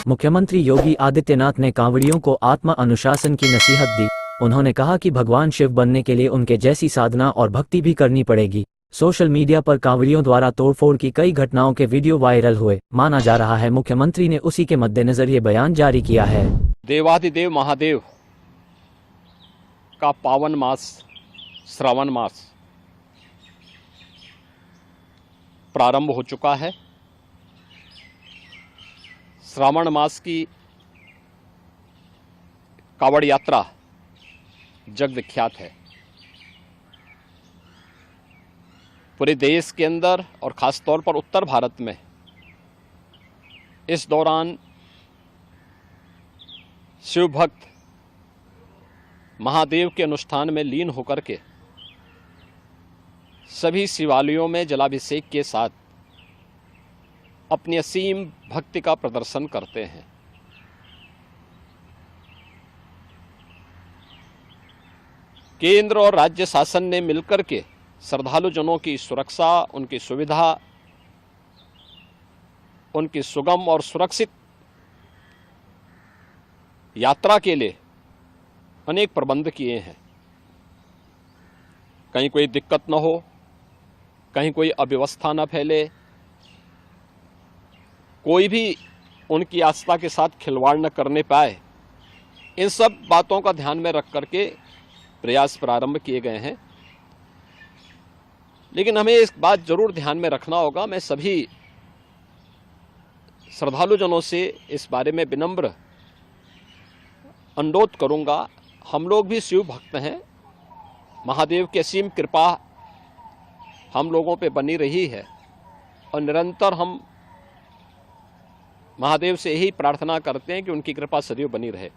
मुख्यमंत्री योगी आदित्यनाथ ने कांवड़ियों को आत्म अनुशासन की नसीहत दी। उन्होंने कहा कि भगवान शिव बनने के लिए उनके जैसी साधना और भक्ति भी करनी पड़ेगी। सोशल मीडिया पर कांवड़ियों द्वारा तोड़फोड़ की कई घटनाओं के वीडियो वायरल हुए। माना जा रहा है मुख्यमंत्री ने उसी के मद्देनजर ये बयान जारी किया है। देवाधिदेव महादेव का पावन मास श्रावण मास प्रारंभ हो चुका है। श्रावण मास की कावड़ यात्रा जग विख्यात है। पूरे देश के अंदर और ख़ास तौर पर उत्तर भारत में इस दौरान शिव भक्त महादेव के अनुष्ठान में लीन होकर के सभी शिवालयों में जलाभिषेक के साथ अपनी असीम भक्ति का प्रदर्शन करते हैं। केंद्र और राज्य शासन ने मिलकर के श्रद्धालुजनों की सुरक्षा, उनकी सुविधा, उनकी सुगम और सुरक्षित यात्रा के लिए अनेक प्रबंध किए हैं। कहीं कोई दिक्कत न हो, कहीं कोई अव्यवस्था न फैले, कोई भी उनकी आस्था के साथ खिलवाड़ न करने पाए, इन सब बातों का ध्यान में रख करके प्रयास प्रारंभ किए गए हैं। लेकिन हमें इस बात जरूर ध्यान में रखना होगा, मैं सभी श्रद्धालुजनों से इस बारे में विनम्र अनुरोध करूंगा। हम लोग भी शिव भक्त हैं, महादेव की असीम कृपा हम लोगों पे बनी रही है और निरंतर हम महादेव से यही प्रार्थना करते हैं कि उनकी कृपा सदैव बनी रहे।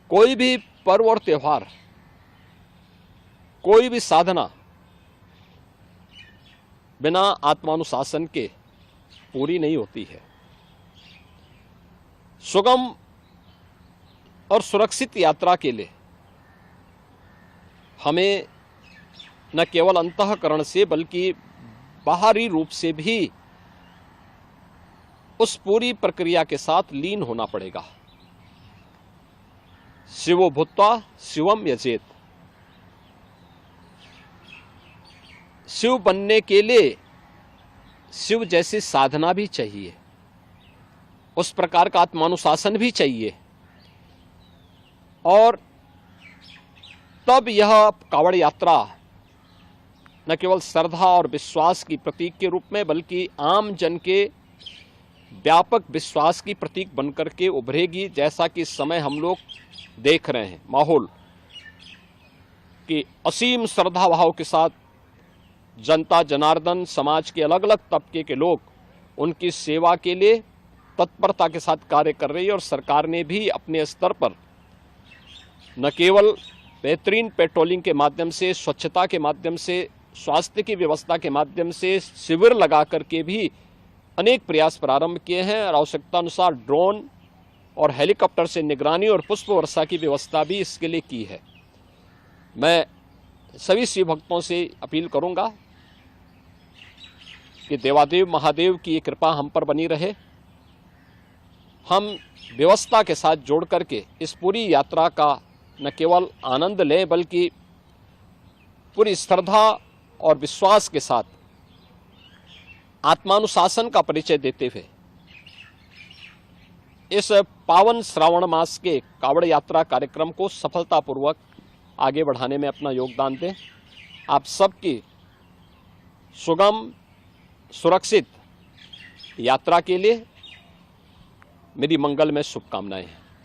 कोई भी पर्व और त्योहार, कोई भी साधना बिना आत्मानुशासन के पूरी नहीं होती है। सुगम और सुरक्षित यात्रा के लिए हमें न केवल अंतःकरण से बल्कि बाहरी रूप से भी उस पूरी प्रक्रिया के साथ लीन होना पड़ेगा। शिवो भूत्वा शिवम यजेत। शिव बनने के लिए शिव जैसी साधना भी चाहिए, उस प्रकार का आत्मानुशासन भी चाहिए, और तब यह कावड़ यात्रा न केवल श्रद्धा और विश्वास की प्रतीक के रूप में बल्कि आम जन के व्यापक विश्वास की प्रतीक बनकर के उभरेगी। जैसा कि इस समय हम लोग देख रहे हैं माहौल कि असीम श्रद्धा भाव के साथ जनता जनार्दन समाज के अलग अलग तबके के लोग उनकी सेवा के लिए तत्परता के साथ कार्य कर रही है। और सरकार ने भी अपने स्तर पर न केवल बेहतरीन पेट्रोलिंग के माध्यम से, स्वच्छता के माध्यम से, स्वास्थ्य की व्यवस्था के माध्यम से शिविर लगा करके भी अनेक प्रयास प्रारंभ किए हैं और आवश्यकता अनुसार ड्रोन और हेलीकॉप्टर से निगरानी और पुष्प वर्षा की व्यवस्था भी इसके लिए की है। मैं सभी शिव भक्तों से अपील करूंगा कि देवादेव महादेव की ये कृपा हम पर बनी रहे। हम व्यवस्था के साथ जोड़ करके इस पूरी यात्रा का न केवल आनंद लें बल्कि पूरी श्रद्धा और विश्वास के साथ आत्मानुशासन का परिचय देते हुए इस पावन श्रावण मास के कावड़ यात्रा कार्यक्रम को सफलतापूर्वक आगे बढ़ाने में अपना योगदान दें। आप सबकी सुगम सुरक्षित यात्रा के लिए मेरी मंगलमय शुभकामनाएं हैं।